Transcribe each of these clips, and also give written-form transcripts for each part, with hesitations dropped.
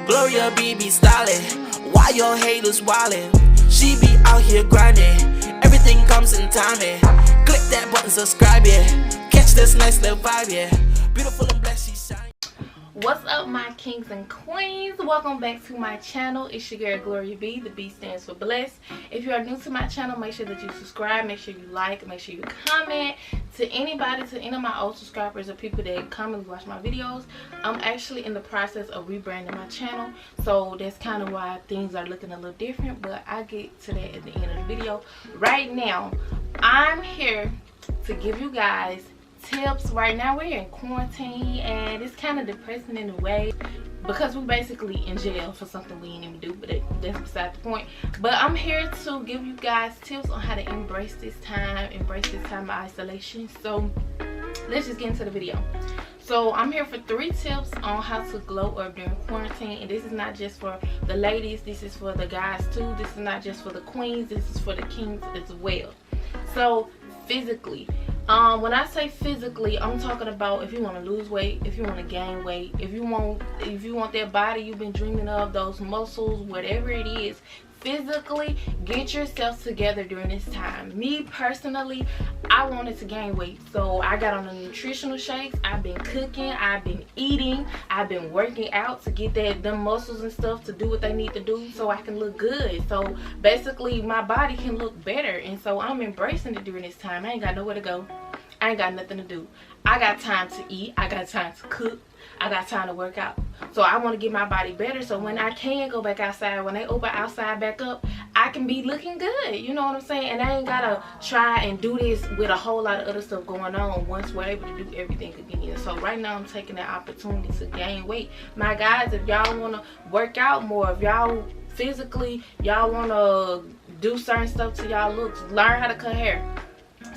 Gloria be styling, why your haters wildin'? She be out here grinding, everything comes in timing. Click that button, subscribe, yeah. Catch this nice little vibe, yeah. Beautiful and blessed, she shine. What's up, my kings and queens? Welcome back to my channel. It's your girl Gloria B. The B stands for blessed. If you are new to my channel, make sure that you subscribe, make sure you like, make sure you comment. To anybody, to any of my old subscribers or people that come and watch my videos, I'm actually in the process of rebranding my channel, so that's kind of why things are looking a little different, but I get to that at the end of the video. Right now, I'm here to give you guys tips. Right now we're in quarantine and it's kind of depressing in a way because we're basically in jail for something we didn't even do, but that's beside the point. But I'm here to give you guys tips on how to embrace this time of isolation. So let's just get into the video. So I'm here for 3 tips on how to glow up during quarantine, and this is not just for the ladies, this is for the guys too. This is not just for the queens, this is for the kings as well. So physically, when I say physically, I'm talking about if you want to lose weight, if you want to gain weight, if you want that body you've been dreaming of, those muscles, whatever it is. Physically, get yourself together during this time. Me personally, I wanted to gain weight, so I got on the nutritional shakes. I've been cooking, I've been eating, I've been working out to get them muscles and stuff to do what they need to do so I can look good. So basically my body can look better, and so I'm embracing it during this time. I ain't got nowhere to go, I ain't got nothing to do. I got time to eat, I got time to cook, I got time to work out. So I want to get my body better, so when I can go back outside, when they open outside back up, I can be looking good, you know what I'm saying? And I ain't gotta try and do this with a whole lot of other stuff going on once we're able to do everything again. So right now I'm taking that opportunity to gain weight. My guys, if y'all want to work out more, if y'all physically, y'all want to do certain stuff to y'all looks, learn how to cut hair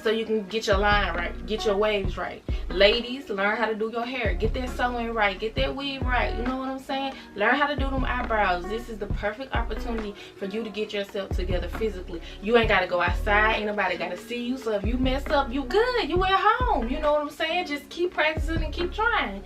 so you can get your line right, get your waves right. Ladies, learn how to do your hair, get that sewing right, get that weave right, you know what I'm saying? Learn how to do them eyebrows. This is the perfect opportunity for you to get yourself together physically. You ain't got to go outside, ain't nobody got to see you, so if you mess up, you good, you at home, you know what I'm saying? Just keep practicing and keep trying.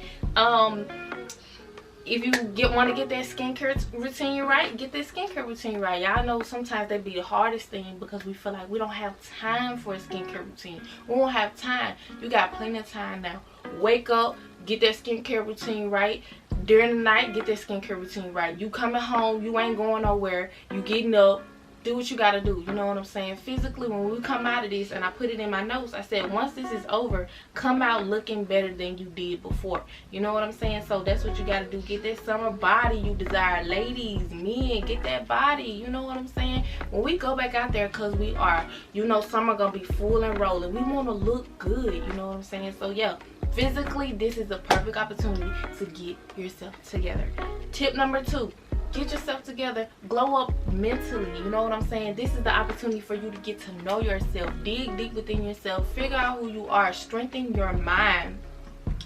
If you want to get that skincare routine right, get that skincare routine right. Y'all know sometimes that be the hardest thing because we feel like we don't have time for a skincare routine. We won't have time. You got plenty of time now. Wake up, get that skincare routine right. During the night, get that skincare routine right. You coming home, you ain't going nowhere. You getting up. Do what you gotta do, you know what I'm saying? Physically, when we come out of this, and I put it in my notes, I said once this is over, come out looking better than you did before. You know what I'm saying? So that's what you gotta do. Get that summer body you desire. Ladies, men, get that body, you know what I'm saying? When we go back out there, because we are, you know, summer gonna be full and rolling. We want to look good, you know what I'm saying? So yeah, physically, this is a perfect opportunity to get yourself together. Tip number 2. Get yourself together, glow up mentally, you know what I'm saying? This is the opportunity for you to get to know yourself, dig deep within yourself, figure out who you are, strengthen your mind.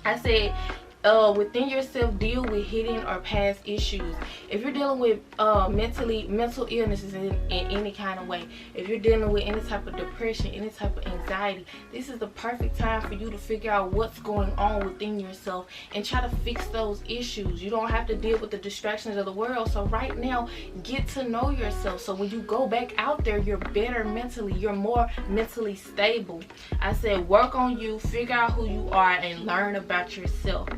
I said, within yourself, deal with hidden or past issues. If you're dealing with mental illnesses in any kind of way, if you're dealing with any type of depression, any type of anxiety, this is the perfect time for you to figure out what's going on within yourself and try to fix those issues. You don't have to deal with the distractions of the world. So right now, get to know yourself, so when you go back out there, you're better mentally, you're more mentally stable. I said work on you, figure out who you are, and learn about yourself.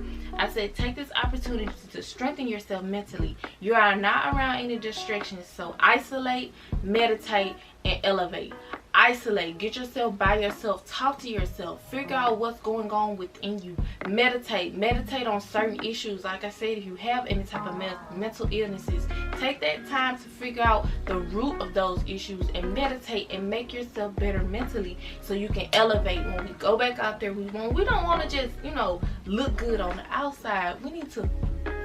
I said take this opportunity to strengthen yourself mentally. You are not around any distractions, so isolate, meditate, and elevate. Isolate, get yourself by yourself, talk to yourself, figure out what's going on within you. Meditate on certain issues. Like I said, if you have any type of mental illnesses, take that time to figure out the root of those issues and meditate and make yourself better mentally so you can elevate. When we go back out there, we don't want to just, you know, look good on the outside. We need to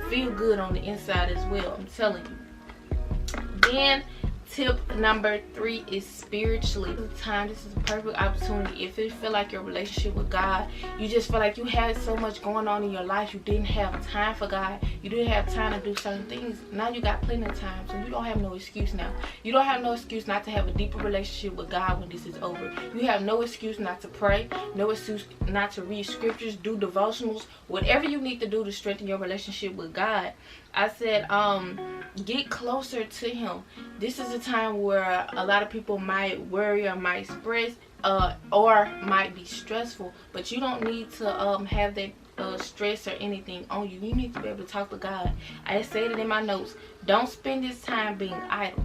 feel good on the inside as well, I'm telling you. Then Tip number 3 is spiritually. This is a perfect opportunity. If you feel like your relationship with God, you just feel like you had so much going on in your life, you didn't have time for God, you didn't have time to do certain things. Now you got plenty of time, so you don't have no excuse now. You don't have no excuse not to have a deeper relationship with God when this is over. You have no excuse not to pray, no excuse not to read scriptures, do devotionals, whatever you need to do to strengthen your relationship with God. I said, get closer to Him. This is a time where a lot of people might worry or might express or might be stressful, but you don't need to have that stress or anything on you. You need to be able to talk to God. I said it in my notes. Don't spend this time being idle.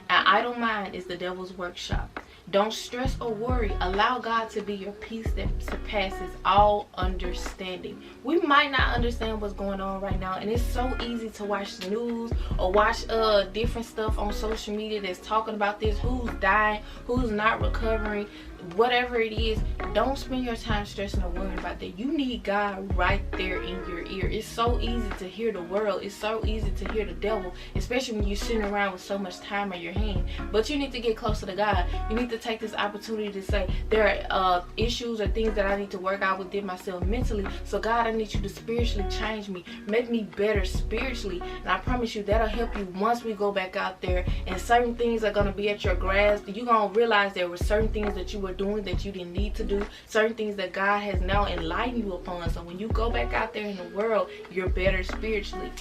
An idle mind is the devil's workshop. Don't stress or worry. Allow God to be your peace that surpasses all understanding. We might not understand what's going on right now, and it's so easy to watch the news or watch different stuff on social media that's talking about this, who's dying, who's not recovering, whatever it is. Don't spend your time stressing or worrying about that. You need God right there in your ear. It's so easy to hear the world. It's so easy to hear the devil, especially when you're sitting around with so much time on your hand. But you need to get closer to God. You need to take this opportunity to say, there are issues or things that I need to work out within myself mentally. So God, I need you to spiritually change me, make me better spiritually. And I promise you that'll help you once we go back out there and certain things are going to be at your grasp. You're going to realize there were certain things that you were doing that you didn't need to do, certain things that God has now enlightened you upon. So when you go back out there in the world, you're better spiritually.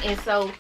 And so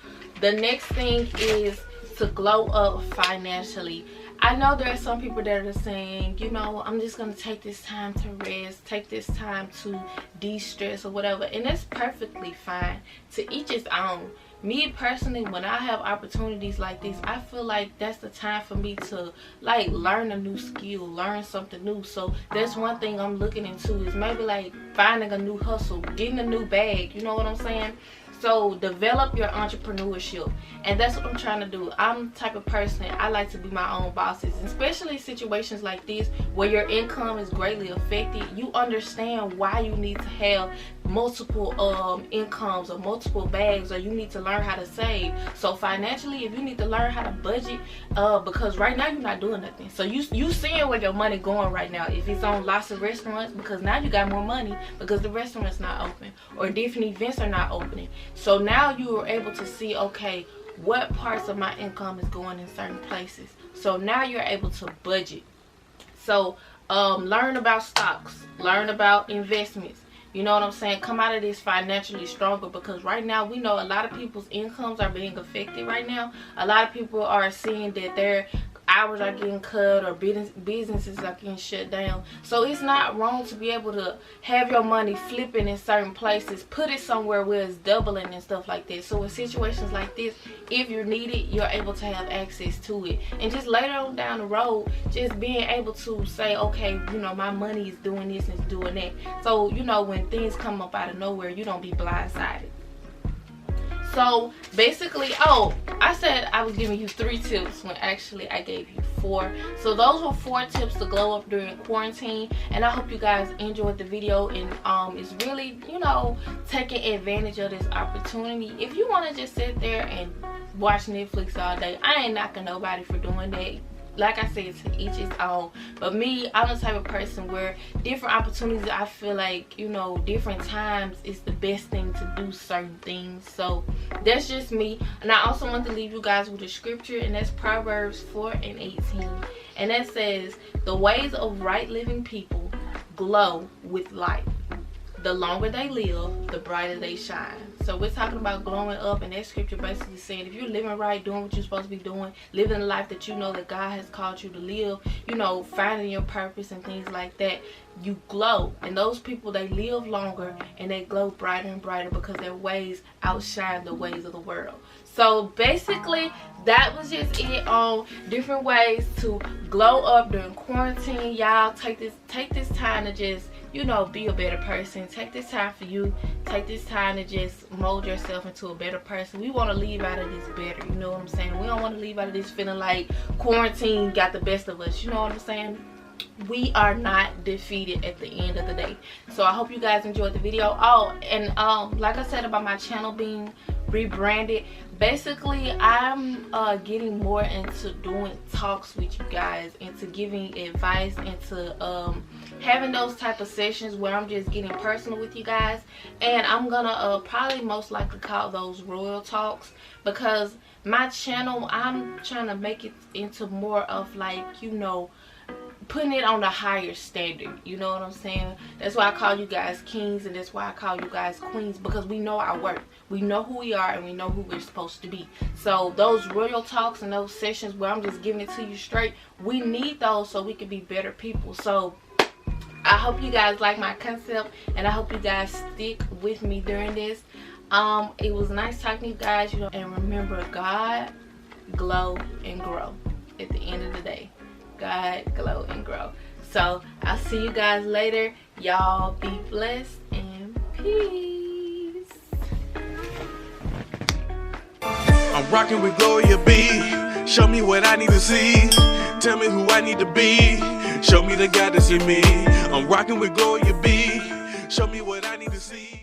the next thing is to glow up financially. I know there are some people that are saying, you know, I'm just going to take this time to rest, take this time to de-stress or whatever. And that's perfectly fine. To each his own. Me personally, when I have opportunities like this, I feel like that's the time for me to like learn a new skill, learn something new. So that's one thing I'm looking into, is maybe like finding a new hustle, getting a new bag, you know what I'm saying? So develop your entrepreneurship, and that's what I'm trying to do. I'm the type of person, I like to be my own bosses, especially situations like this where your income is greatly affected. You understand why you need to have multiple incomes or multiple bags, or you need to learn how to save. So financially, if you need to learn how to budget, because right now you're not doing nothing, so you seeing where your money going right now. If it's on lots of restaurants, because now you got more money because the restaurant's not open or different events are not opening. So now you are able to see, okay, what parts of my income is going in certain places. So now you're able to budget. So learn about stocks, learn about investments. You know what I'm saying? Come out of this financially stronger, because right now we know a lot of people's incomes are being affected right now. A lot of people are seeing that their hours are getting cut or businesses are getting shut down. So it's not wrong to be able to have your money flipping in certain places, put it somewhere where it's doubling and stuff like that. So in situations like this, if you need it, you're able to have access to it. And just later on down the road, just being able to say, okay, you know, my money is doing this and it's doing that. So, you know, when things come up out of nowhere, you don't be blindsided. So basically, oh, I said I was giving you 3 tips when actually I gave you 4. So those were 4 tips to glow up during quarantine, and I hope you guys enjoyed the video and it's really, you know, taking advantage of this opportunity. If you want to just sit there and watch Netflix all day, I ain't knocking nobody for doing that. Like I said, to each his own. But me, I'm the type of person where different opportunities, I feel like, you know, different times is the best thing to do certain things. So that's just me. And I also want to leave you guys with a scripture, and that's Proverbs 4:18. And that says, the ways of right living people glow with light. The longer they live, the brighter they shine. So we're talking about glowing up, and that scripture basically saying, if you're living right, doing what you're supposed to be doing, living the life that you know that God has called you to live, you know, finding your purpose and things like that, you glow. And those people, they live longer and they glow brighter and brighter because their ways outshine the ways of the world. So basically, that was just it on different ways to glow up during quarantine. Y'all take this time to just, you know, be a better person. Take this time for you. Take this time to just mold yourself into a better person. We want to leave out of this better, you know what I'm saying? We don't want to leave out of this feeling like quarantine got the best of us, you know what I'm saying? we are not defeated at the end of the day. So I hope you guys enjoyed the video. Oh, and like I said about my channel being rebranded, basically I'm getting more into doing talks with you guys, into giving advice, into having those type of sessions where I'm just getting personal with you guys. And I'm gonna probably most likely call those royal talks, because my channel, I'm trying to make it into more of like, you know, putting it on a higher standard, you know what I'm saying? That's why I call you guys kings, and that's why I call you guys queens, because we know our work, we know who we are, and we know who we're supposed to be. So those royal talks and those sessions where I'm just giving it to you straight, we need those so we can be better people. So I hope you guys like my concept, and I hope you guys stick with me during this. It was nice talking to you guys, you know, and remember, God, glow, and grow. At the end of the day, God, glow, and grow. So I'll see you guys later. Y'all be blessed and peace. I'm rocking with Gloria B. Show me what I need to see. Tell me who I need to be. Show me the God that's in me. I'm rocking with Gloria B. Show me what I need to see.